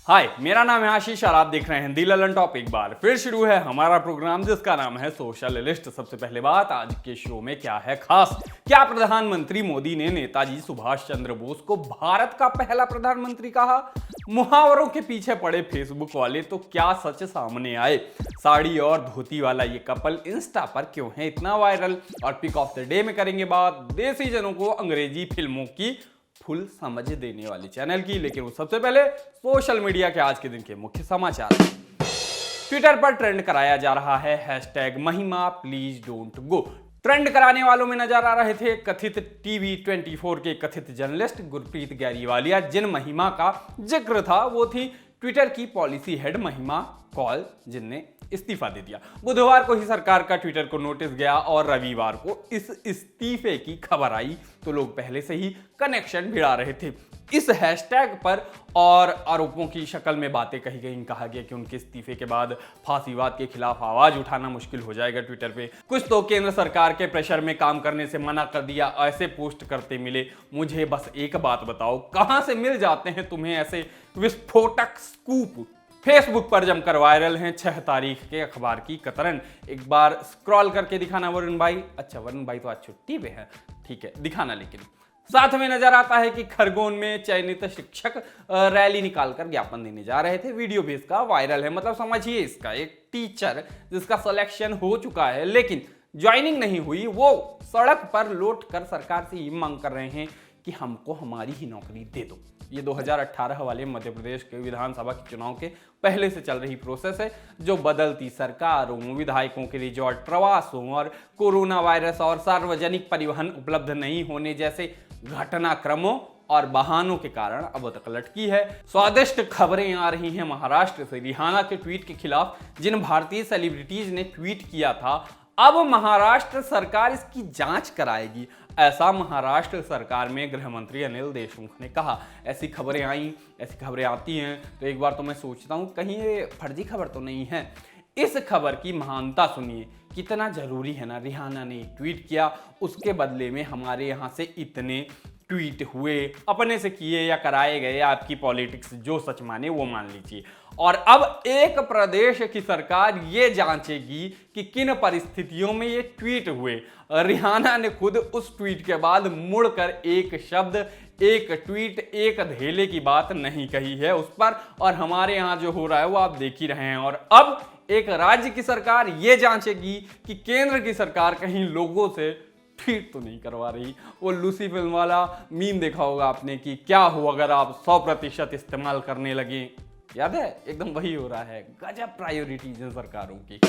हाय, मेरा नाम है आशीष और आप देख रहे हैं दी ललन टॉप। एक बार फिर शुरू है हमारा प्रोग्राम जिसका नाम है सोशल लिस्ट। सबसे पहले बात, आज के शो में क्या है खास? क्या प्रधानमंत्री मोदी ने नेताजी सुभाष चंद्र बोस को भारत का पहला प्रधानमंत्री कहा? मुहावरों के पीछे पड़े फेसबुक वाले तो क्या सच सामने आए? साड़ी और धोती वाला ये कपल इंस्टा पर क्यों है इतना वायरल? और पिक ऑफ द डे में करेंगे बात देसी जनों को अंग्रेजी फिल्मों की फुल समझ देने वाली चैनल की। लेकिन वो सबसे पहले सोशल मीडिया के आज के दिन के मुख्य समाचार। ट्विटर पर ट्रेंड कराया जा रहा है हैशटैग महिमा प्लीज डोंट गो। ट्रेंड कराने वालों में नजर आ रहे थे कथित टीवी 24 के कथित जर्नलिस्ट गुरप्रीत ग्यारीवालिया। जिन महिमा का जिक्र था वो थी ट्विटर की पॉलिसी हेड महिमा कौल, जिनने इस्तीफा दे दिया। बुधवार को ही सरकार का ट्विटर को नोटिस गया और रविवार को इस इस्तीफे की खबर आई तो लोग पहले से ही कनेक्शन भिड़ा रहे थे इस हैशटैग पर और आरोपों की शक्ल में बातें कही गई। कहा गया कि उनके इस्तीफे के बाद फांसीवाद के खिलाफ आवाज उठाना मुश्किल हो जाएगा ट्विटर पे। कुछ तो केंद्र सरकार के प्रेशर में काम करने से मना कर दिया, ऐसे पोस्ट करते मिले। मुझे बस एक बात बताओ, कहां से मिल जाते हैं तुम्हें ऐसे विस्फोटक स्कूप? फेसबुक पर जमकर वायरल हैं 6 तारीख के अखबार की कतरन। एक बार स्क्रॉल करके दिखाना वरुण भाई। अच्छा, वरुण भाई तो आज छुट्टी पे है, ठीक है दिखाना। लेकिन साथ में नजर आता है कि खरगोन में चयनित शिक्षक रैली निकालकर ज्ञापन देने जा रहे थे। वीडियो भी इसका वायरल है। मतलब समझिए, इसका एक टीचर जिसका सिलेक्शन हो चुका है लेकिन ज्वाइनिंग नहीं हुई, वो सड़क पर लौट कर सरकार से ये मांग कर रहे हैं कि हमको हमारी ही नौकरी दे दो। ये 2018 वाले मध्य प्रदेश के विधानसभा के चुनाव के पहले से चल रही प्रोसेस है, जो बदलती सरकारों, विधायकों के रिजॉर्ट प्रवासों और कोरोना वायरस और सार्वजनिक परिवहन उपलब्ध नहीं होने जैसे घटनाक्रमों और बहानों के कारण अब तक लटकी है। स्वादिष्ट खबरें आ रही हैं महाराष्ट्र से। रिहाना के ट्वीट के खिलाफ जिन भारतीय सेलिब्रिटीज ने ट्वीट किया था, अब महाराष्ट्र सरकार इसकी जांच कराएगी, ऐसा महाराष्ट्र सरकार में गृह मंत्री अनिल देशमुख ने कहा। ऐसी खबरें आती हैं तो एक बार तो मैं सोचता हूं कहीं ये फर्जी खबर तो नहीं है। इस खबर की महानता सुनिए, कितना जरूरी है ना। रिहाना ने ट्वीट किया, उसके बदले में हमारे यहाँ से इतने ट्वीट हुए, अपने से किए या कराए गए, आपकी पॉलिटिक्स जो सच माने वो मान लीजिए। और अब एक प्रदेश की सरकार ये जांचेगी कि किन परिस्थितियों में ये ट्वीट हुए। रिहाना ने खुद उस ट्वीट के बाद मुड़कर एक शब्द, एक ट्वीट, एक धेले की बात नहीं कही है उस पर। और हमारे यहाँ जो हो रहा है वो आप देख ही रहे हैं। और अब एक राज्य की सरकार ये जांचेगी कि केंद्र की सरकार कहीं लोगों से ट्वीट तो नहीं करवा रही। वो लूसी फिल्म वाला मीम देखा होगा आपने कि क्या हो अगर आप 100% इस्तेमाल करने लगे, याद है? एकदम वही हो रहा है। गजब प्रायोरिटीज हैं सरकारों की।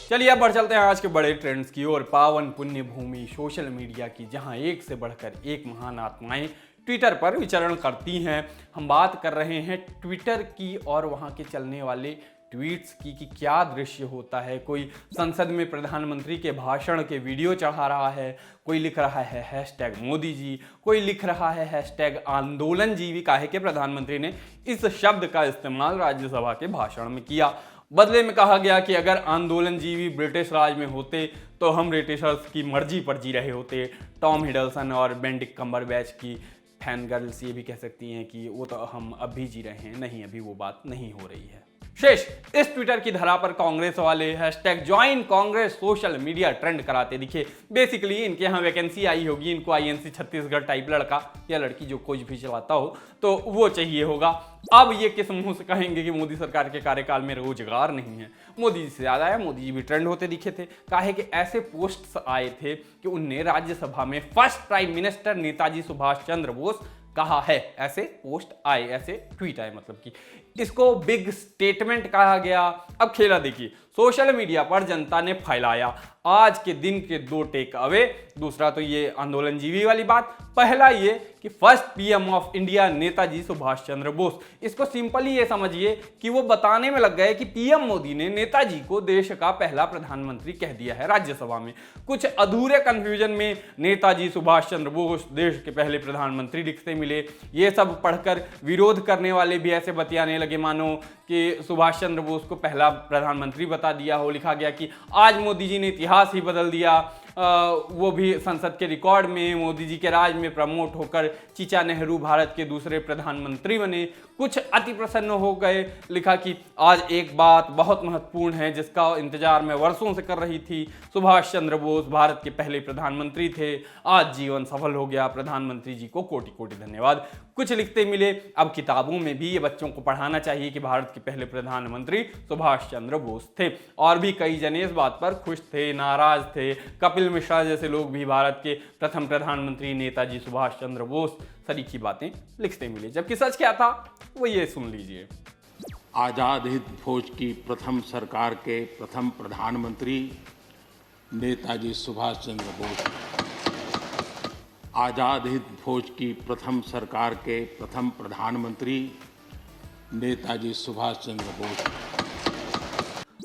चलिए अब बढ़ चलते हैं आज के बड़े ट्रेंड्स की ओर। पावन पुण्य भूमि सोशल मीडिया की, जहां एक से बढ़कर एक महान आत्माएं ट्विटर पर विचरण करती हैं। हम बात कर रहे हैं ट्विटर की और वहां के चलने वाले ट्वीट्स की कि क्या दृश्य होता है। कोई संसद में प्रधानमंत्री के भाषण के वीडियो चढ़ा रहा है, कोई लिख रहा है हैशटैग मोदी जी, कोई लिख रहा है हैशटैग आंदोलन जीवी। काहे के प्रधानमंत्री ने इस शब्द का इस्तेमाल राज्यसभा के भाषण में किया। बदले में कहा गया कि अगर आंदोलन जीवी ब्रिटिश राज में होते तो हम ब्रिटिशर्स की मर्जी पर जी रहे होते। टॉम हिडलसन और बेनेडिक्ट कम्बरबैच की फैन गर्ल्स ये भी कह सकती हैं कि वो तो हम अब भी जी रहे हैं। नहीं, अभी वो बात नहीं हो रही है। शेष इस ट्विटर की धरा पर कांग्रेस वाले hashtag join Congress social media trend कराते दिखे। बेसिकली इनके यहाँ वैकेंसी आई होगी, इनको आईएनसी छत्तीसगढ़ टाइप लड़का या लड़की जो कुछ भी चलाता हो तो वो चाहिए होगा। अब ये किस मुंह से कहेंगे कि मोदी सरकार के कार्यकाल में रोजगार नहीं है? मोदी जी से याद आया, मोदी जी भी ट्रेंड होते दिखे थे। काहे कि ऐसे पोस्ट्स आए थे कि उनने राज्यसभा में first prime minister Netaji Subhash Chandra Bose कहा है। ऐसे पोस्ट आए, ऐसे ट्वीट आए, मतलब कि इसको बिग स्टेटमेंट कहा गया। अब खेला देखिए, सोशल मीडिया पर जनता ने फैलाया आज के दिन के 2 टेक अवे। दूसरा तो ये आंदोलन जीवी वाली बात, पहला ये कि first PM of India Netaji Subhash Chandra Bose. इसको सिंपली ये समझिए कि वो बताने में लग गए कि पीएम मोदी ने नेताजी को देश का पहला प्रधानमंत्री कह दिया है राज्यसभा में। कुछ अधूरे कंफ्यूजन में नेताजी सुभाष चंद्र बोस देश के पहले प्रधानमंत्री लिखते मिले। ये सब पढ़कर विरोध करने वाले भी ऐसे बतियाने लगे मानो कि सुभाष चंद्र बोस को पहला प्रधानमंत्री बता दिया हो। लिखा गया कि आज मोदी जी ने इतिहास ही बदल दिया। वो भी संसद के रिकॉर्ड में मोदी जी के राज में प्रमोट होकर चीचा नेहरू भारत के दूसरे प्रधानमंत्री बने। कुछ अति प्रसन्न हो गए, लिखा कि आज एक बात बहुत महत्वपूर्ण है जिसका इंतजार मैं वर्षों से कर रही थी। सुभाष चंद्र बोस भारत के पहले प्रधानमंत्री थे, आज जीवन सफल हो गया, प्रधानमंत्री जी को कोटि कोटि धन्यवाद। कुछ लिखते मिले, अब किताबों में भी ये बच्चों को पढ़ाना चाहिए कि भारत के पहले प्रधानमंत्री सुभाष चंद्र बोस थे। और भी कई जने इस बात पर खुश थे, नाराज थे। कपिल मिश्रा जैसे लोग भी भारत के प्रथम प्रधानमंत्री नेताजी सुभाष चंद्र बोस सरीखी बातें लिखते मिले। जबकि सच क्या था वो ये सुन लीजिए। आज़ाद हिंद फौज की प्रथम सरकार के प्रथम प्रधानमंत्री नेताजी सुभाष चंद्र बोस। आज़ाद हिंद फौज की प्रथम सरकार के प्रथम प्रधानमंत्री नेताजी सुभाष चंद्र बोस।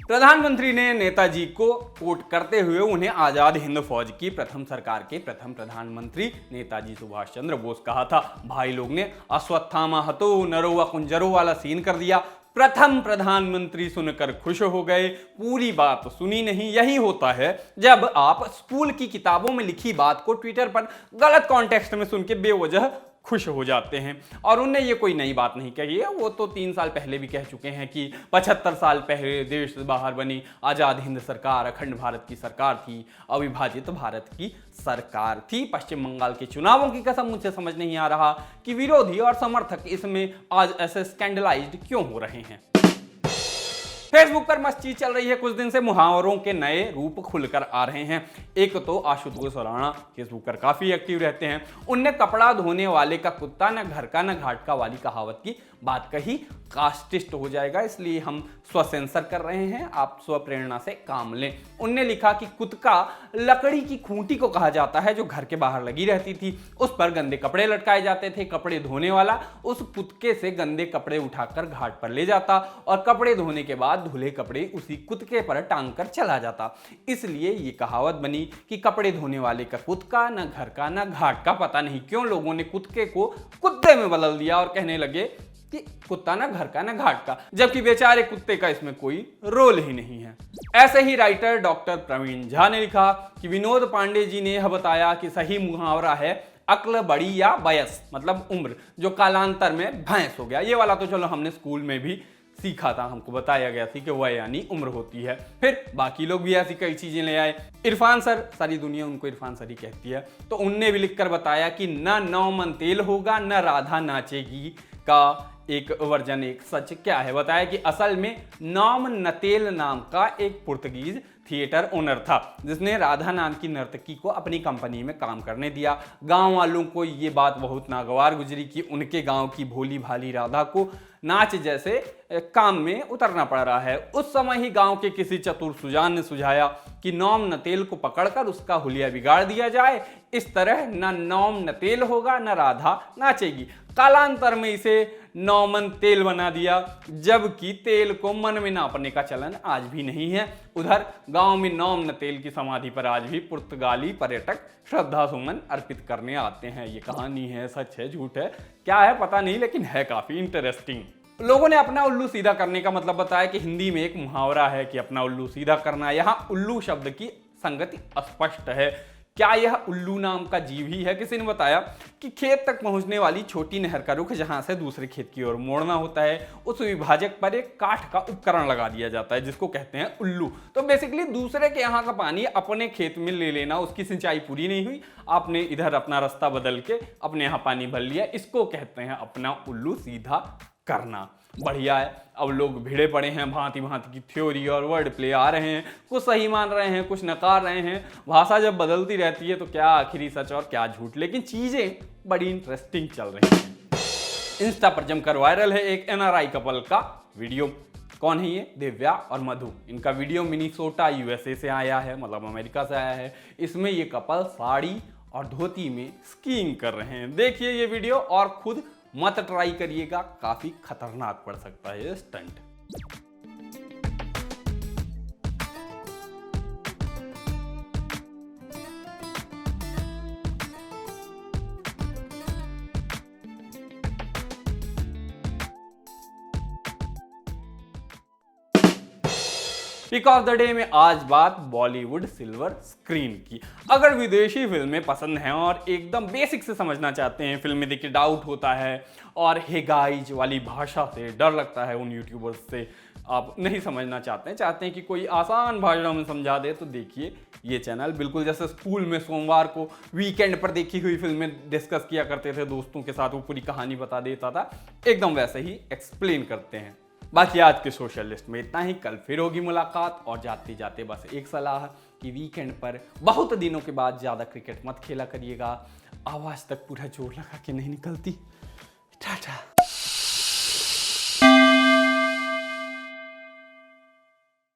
प्रधानमंत्री ने नेताजी को कोट करते हुए उन्हें आजाद हिंद फौज की प्रथम सरकार के प्रथम प्रधानमंत्री नेताजी सुभाष चंद्र बोस कहा था। भाई लोग ने अश्वत्थामा हतो नरो व कुंजरो वाला सीन कर दिया। प्रथम प्रधानमंत्री सुनकर खुश हो गए, पूरी बात सुनी नहीं। यही होता है जब आप स्कूल की किताबों में लिखी बात को ट्विटर पर गलत कॉन्टेक्स्ट में सुन के बेवजह खुश हो जाते हैं। और उनने ये कोई नई बात नहीं कही है, वो तो 3 साल पहले भी कह चुके हैं कि 75 साल पहले देश से बाहर बनी आज़ाद हिंद सरकार अखंड भारत की सरकार थी, अविभाजित भारत की सरकार थी। पश्चिम बंगाल के चुनावों की कसम मुझे समझ नहीं आ रहा कि विरोधी और समर्थक इसमें आज ऐसे स्कैंडलाइज्ड क्यों हो रहे हैं। फेसबुक पर मस्त चीज चल रही है, कुछ दिन से मुहावरों के नए रूप खुलकर आ रहे हैं। एक तो आशुतोष राणा फेसबुक पर काफी एक्टिव रहते हैं, उनने कपड़ा धोने वाले का कुत्ता न घर का न घाट का वाली कहावत की बात कही। कास्टिस्ट हो जाएगा, इसलिए हम स्वसेंसर कर रहे हैं, आप स्व प्रेरणा से काम लें। उनने लिखा कि कुत्का लकड़ी की खूंटी को कहा जाता है जो घर के बाहर लगी रहती थी, उस पर गंदे कपड़े लटकाए जाते थे। कपड़े धोने वाला उस कुत्के से गंदे कपड़े उठाकर घाट पर ले जाता और कपड़े धोने के बाद धुले कपड़े उसी कुत्के पर टांग कर चला जाता। इसलिए ये कहावत बनी कि कपड़े धोने वाले का कुत्का न घर का न घाट का। पता नहीं क्यों लोगों ने कुत्के को कुत्ते में बदल दिया और कहने लगे कि कुत्ता ना घर का ना घाट का, जबकि बेचारे कुत्ते का इसमें कोई रोल ही नहीं है। ऐसे ही राइटर डॉक्टर प्रवीण झा ने लिखा कि विनोद पांडे जी ने यह बताया कि सही मुहावरा है अक्ल बड़ी या बयस, मतलब उम्र, जो कालांतर में भैंस हो गया। ये वाला तो चलो हमने स्कूल में भी सीखा था, हमको बताया गया था कि वह यानी उम्र होती है। फिर बाकी लोग भी ऐसी कई चीजें ले आए। इरफान सर, सारी दुनिया उनको इरफान सर ही कहती है, तो उनने भी लिखकर बताया कि न नौ मन तेल होगा न राधा नाचेगी का एक वर्जन, एक सच क्या है। बताया कि असल में नॉम नतेल नाम का एक पुर्तगीज थिएटर ओनर था जिसने राधा नाम की नर्तकी को अपनी कंपनी में काम करने दिया। गांव वालों को ये बात बहुत नागवार गुजरी कि उनके गांव की भोली भाली राधा को नाच जैसे काम में उतरना पड़ रहा है। उस समय ही गांव के किसी चतुर सुजान ने सुझाया कि नॉम नतेल को पकड़कर उसका हुलिया बिगाड़ दिया जाए। इस तरह न नॉम नतेल होगा न राधा नाचेगी। कालांतर में इसे नौमन तेल बना दिया, जबकि तेल को मन में नापने का चलन आज भी नहीं है। उधर गांव में नौम नतेल की समाधि पर आज भी पुर्तगाली पर्यटक श्रद्धा सुमन अर्पित करने आते हैं। ये कहानी है, सच है, झूठ है, क्या है पता नहीं, लेकिन है काफी इंटरेस्टिंग। लोगों ने अपना उल्लू सीधा करने का मतलब बताया कि हिंदी में एक मुहावरा है कि अपना उल्लू सीधा करना। यहाँ उल्लू शब्द की संगति अस्पष्ट है। क्या यह उल्लू नाम का जीव ही है? किसी ने बताया कि खेत तक पहुंचने वाली छोटी नहर का रुख जहां से दूसरे खेत की ओर मोड़ना होता है, उस विभाजक पर एक काठ का उपकरण लगा दिया जाता है जिसको कहते हैं उल्लू। तो बेसिकली दूसरे के यहाँ का पानी अपने खेत में ले लेना, उसकी सिंचाई पूरी नहीं हुई, आपने इधर अपना रास्ता बदल के अपने यहाँ पानी भर लिया, इसको कहते हैं अपना उल्लू सीधा करना। बढ़िया है, अब लोग भिड़े पड़े हैं, भांति भांति की थ्योरी और वर्ड प्ले आ रहे हैं, कुछ सही मान रहे हैं, कुछ नकार रहे हैं। भाषा जब बदलती रहती है तो क्या आखिरी सच और क्या झूठ, लेकिन चीजें बड़ी इंटरेस्टिंग चल रही हैं। इंस्टा पर जमकर वायरल है एक एनआरआई कपल का वीडियो। कौन है ये? दिव्या और मधु। इनका वीडियो मिनीसोटा यूएसए से आया है, मतलब अमेरिका से आया है। इसमें ये कपल साड़ी और धोती में स्कीइंग कर रहे हैं। देखिए ये वीडियो और खुद मत ट्राई करिएगा, काफी खतरनाक पड़ सकता है ये stunt. Pick of the day में आज बात बॉलीवुड सिल्वर स्क्रीन की। अगर विदेशी फिल्में पसंद हैं और एकदम बेसिक से समझना चाहते हैं, फिल्में देख के डाउट होता है और हे गाइज वाली भाषा से डर लगता है, उन यूट्यूबर्स से आप नहीं समझना चाहते हैं कि कोई आसान भाषा में समझा दे, तो देखिए ये चैनल। बिल्कुल जैसे स्कूल में सोमवार को वीकेंड पर देखी हुई फिल्में डिस्कस किया करते थे दोस्तों के साथ, वो पूरी कहानी बता देता था, एकदम वैसे ही एक्सप्लेन करते हैं। बाकी आज के सोशल लिस्ट में इतना ही। कल फिर होगी मुलाकात, और जाते जाते बस एक सलाह कि वीकेंड पर बहुत दिनों के बाद ज़्यादा क्रिकेट मत खेला करिएगा, आवाज़ तक पूरा जोर लगा के नहीं निकलती। टाटा।